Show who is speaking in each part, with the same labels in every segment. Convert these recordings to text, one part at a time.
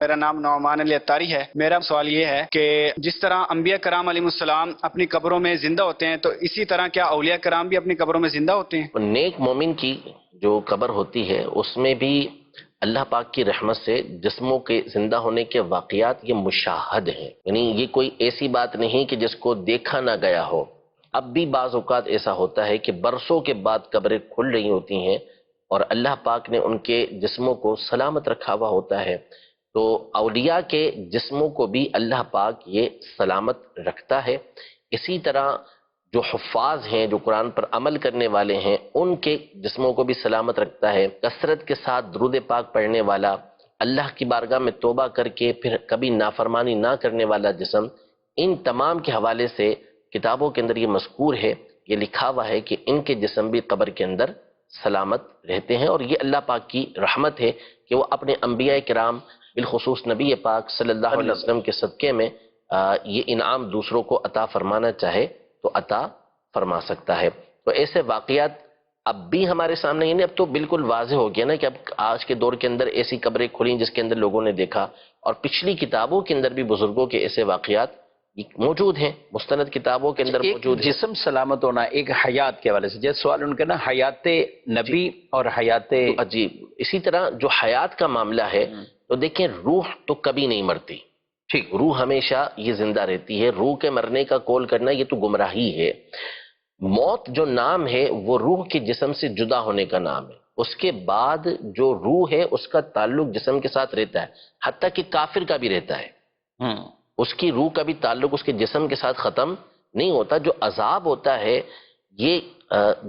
Speaker 1: میرا نام نعمان علی اتاری ہے۔ میرا سوال یہ ہے کہ جس طرح انبیاء کرام علیہ السلام اپنی قبروں میں زندہ ہوتے ہیں تو اسی طرح کیا اولیاء کرام بھی اپنی قبروں میں زندہ ہوتے ہیں؟
Speaker 2: نیک مومن کی جو قبر ہوتی ہے اس میں بھی اللہ پاک کی رحمت سے جسموں کے زندہ ہونے کے واقعات یہ مشاہد ہیں، یعنی یہ کوئی ایسی بات نہیں کہ جس کو دیکھا نہ گیا ہو۔ اب بھی بعض اوقات ایسا ہوتا ہے کہ برسوں کے بعد قبریں کھل رہی ہوتی ہیں اور اللہ پاک نے ان کے جسموں کو سلامت رکھا ہوا ہوتا ہے، تو اولیاء کے جسموں کو بھی اللہ پاک یہ سلامت رکھتا ہے۔ اسی طرح جو حفاظ ہیں، جو قرآن پر عمل کرنے والے ہیں، ان کے جسموں کو بھی سلامت رکھتا ہے۔ کثرت کے ساتھ درود پاک پڑھنے والا، اللہ کی بارگاہ میں توبہ کر کے پھر کبھی نافرمانی نہ کرنے والا جسم، ان تمام کے حوالے سے کتابوں کے اندر یہ مذکور ہے، یہ لکھا ہوا ہے کہ ان کے جسم بھی قبر کے اندر سلامت رہتے ہیں، اور یہ اللہ پاک کی رحمت ہے کہ وہ اپنے انبیاء کرام بالخصوص نبی پاک صلی اللہ علیہ وسلم کے صدقے میں یہ انعام دوسروں کو عطا فرمانا چاہے تو عطا فرما سکتا ہے۔ تو ایسے واقعات اب بھی ہمارے سامنے ہی نہیں، اب تو بالکل واضح ہو گیا نا کہ اب آج کے دور کے اندر ایسی قبریں کھلیں جس کے اندر لوگوں نے دیکھا، اور پچھلی کتابوں کے اندر بھی بزرگوں کے ایسے واقعات موجود ہیں، مستند کتابوں کے اندر موجود ہیں۔
Speaker 3: جسم سلامت ہونا ایک حیات کے حوالے سے، جیسے سوال ان کا نا حیات نبی اور حیات
Speaker 2: عجیب، اسی طرح جو حیات کا معاملہ ہے تو دیکھیں روح تو کبھی نہیں مرتی، ٹھیک، روح ہمیشہ یہ زندہ رہتی ہے، روح کے مرنے کا قول کرنا یہ تو گمراہی ہے۔ موت جو نام ہے وہ روح کے جسم سے جدا ہونے کا نام ہے، اس کے بعد جو روح ہے اس کا تعلق جسم کے ساتھ رہتا ہے، حتیٰ کہ کافر کا بھی رہتا ہے، اس کی روح کا بھی تعلق اس کے جسم کے ساتھ ختم نہیں ہوتا۔ جو عذاب ہوتا ہے یہ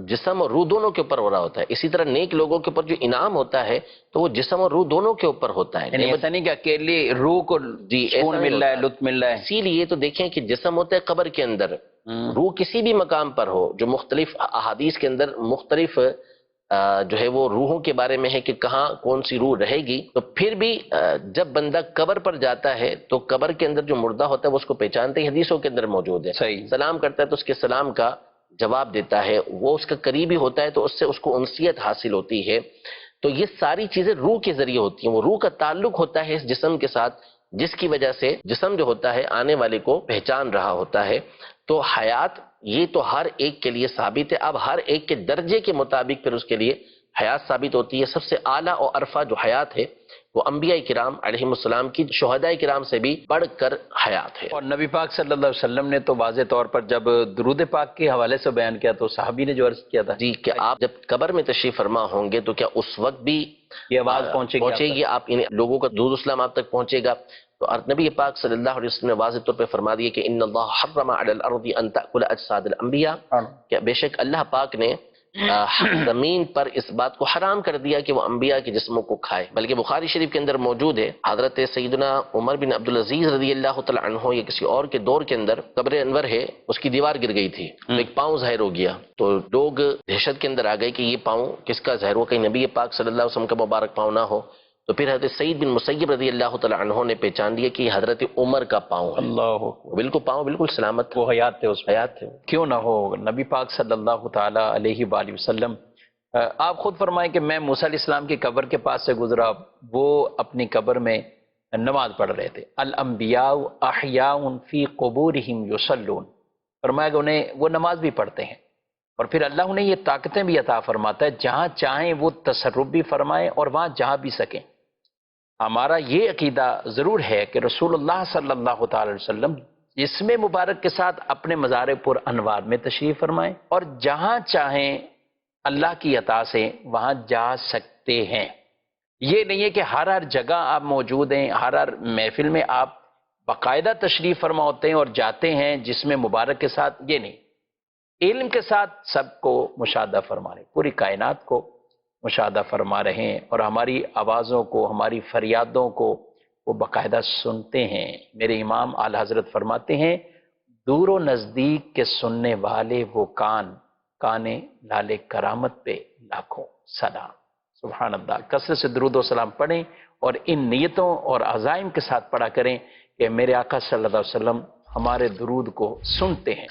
Speaker 2: جسم اور روح دونوں کے اوپر ہو رہا ہوتا ہے، اسی طرح نیک لوگوں کے اوپر جو انعام ہوتا ہے تو وہ جسم اور روح دونوں کے اوپر ہوتا ہے،
Speaker 3: یعنی ایسا نہیں کہ اکیلی روح کو سکون مل رہا ہے، لطف مل رہا ہے۔
Speaker 2: اسی لیے تو دیکھیں کہ جسم ہوتا ہے قبر کے اندر، روح کسی بھی مقام پر ہو، جو مختلف احادیث کے اندر مختلف جو ہے وہ روحوں کے بارے میں ہے کہ کہاں کون سی روح رہے گی، تو پھر بھی جب بندہ قبر پر جاتا ہے تو قبر کے اندر جو مردہ ہوتا ہے وہ اس کو پہچانتے ہی، حدیثوں کے اندر موجود ہے، سلام کرتا ہے تو اس کے سلام کا جواب دیتا ہے، وہ اس کا قریبی ہوتا ہے تو اس سے اس کو انسیت حاصل ہوتی ہے۔ تو یہ ساری چیزیں روح کے ذریعے ہوتی ہیں، وہ روح کا تعلق ہوتا ہے اس جسم کے ساتھ، جس کی وجہ سے جسم جو ہوتا ہے آنے والے کو پہچان رہا ہوتا ہے۔ تو حیات یہ تو ہر ایک کے لیے ثابت ہے، اب ہر ایک کے درجے کے مطابق پھر اس کے لیے حیات ثابت ہوتی ہے۔ سب سے اعلیٰ اور عرفہ جو حیات ہے وہ انبیاء کرام علیہ السلام کی، شہداء کرام سے بھی بڑھ کر حیات ہے۔
Speaker 3: اور نبی پاک صلی اللہ علیہ وسلم نے تو واضح طور پر جب درود پاک کے حوالے سے بیان کیا تو صحابی نے جو عرض کیا تھا
Speaker 2: جی کہ آپ جب قبر میں تشریف فرما ہوں گے تو کیا اس وقت بھی
Speaker 3: یہ آواز پہنچے
Speaker 2: گی، آپ ان لوگوں کا درود اسلام آپ تک پہنچے گا؟ تو نبی پاک صلی اللہ علیہ وسلم نے واضح طور پہ فرما دیا کہ ان اللہ حرم علی الارض ان تأکل اجساد الانبیاء، کہ بے شک اللہ پاک نے زمین پر اس بات کو حرام کر دیا کہ وہ انبیاء کے جسموں کو کھائے، بلکہ بخاری شریف کے اندر موجود ہے حضرت سیدنا عمر بن عبدالعزیز رضی اللہ تعالی عنہ یا کسی اور کے دور کے اندر قبر انور ہے، اس کی دیوار گر گئی تھی، ایک پاؤں ظاہر ہو گیا، تو لوگ دہشت کے اندر آ گئے کہ یہ پاؤں کس کا ظاہر ہوا، کہیں نبی پاک صلی اللہ علیہ وسلم کا مبارک پاؤں نہ ہو۔ تو پھر حضرت سعید بن مسیب رضی اللہ تعالی عنہ نے پہچان لیا کہ یہ حضرت عمر کا پاؤں ہے،
Speaker 3: اللہ
Speaker 2: بالکل پاؤں بالکل سلامت،
Speaker 3: وہ حیات تھے، اس
Speaker 2: حیات تھے۔
Speaker 3: کیوں نہ ہو نبی پاک صلی اللہ تعالی علیہ وآلہ وسلم، آپ خود فرمائیں کہ میں موسیٰ علیہ السلام کی قبر کے پاس سے گزرا، وہ اپنی قبر میں نماز پڑھ رہے تھے، الانبیاء احیاء فی قبورہم یصلون، فرمایا کہ انہیں وہ نماز بھی پڑھتے ہیں، اور پھر اللہ انہیں یہ طاقتیں بھی عطا فرماتا ہے، جہاں چاہیں وہ تصرف بھی فرمائیں اور وہاں جہاں بھی سکیں۔ ہمارا یہ عقیدہ ضرور ہے کہ رسول اللہ صلی اللہ تعالی علیہ وسلم جسم مبارک کے ساتھ اپنے مزار پر انوار میں تشریف فرمائیں، اور جہاں چاہیں اللہ کی عطا سے وہاں جا سکتے ہیں۔ یہ نہیں ہے کہ ہر جگہ آپ موجود ہیں، ہر محفل میں آپ باقاعدہ تشریف فرما ہوتے ہیں اور جاتے ہیں جسم مبارک کے ساتھ، یہ نہیں، علم کے ساتھ سب کو مشاہدہ فرما رہے، پوری کائنات کو مشاہدہ فرما رہے ہیں، اور ہماری آوازوں کو، ہماری فریادوں کو وہ باقاعدہ سنتے ہیں۔ میرے امام اعلی حضرت فرماتے ہیں دور و نزدیک کے سننے والے وہ کان، کانے لالے کرامت پہ لاکھوں سلام۔ سبحان اللہ، کثرت سے درود و سلام پڑھیں اور ان نیتوں اور عزائم کے ساتھ پڑھا کریں کہ میرے آقا صلی اللہ علیہ وسلم ہمارے درود کو سنتے ہیں۔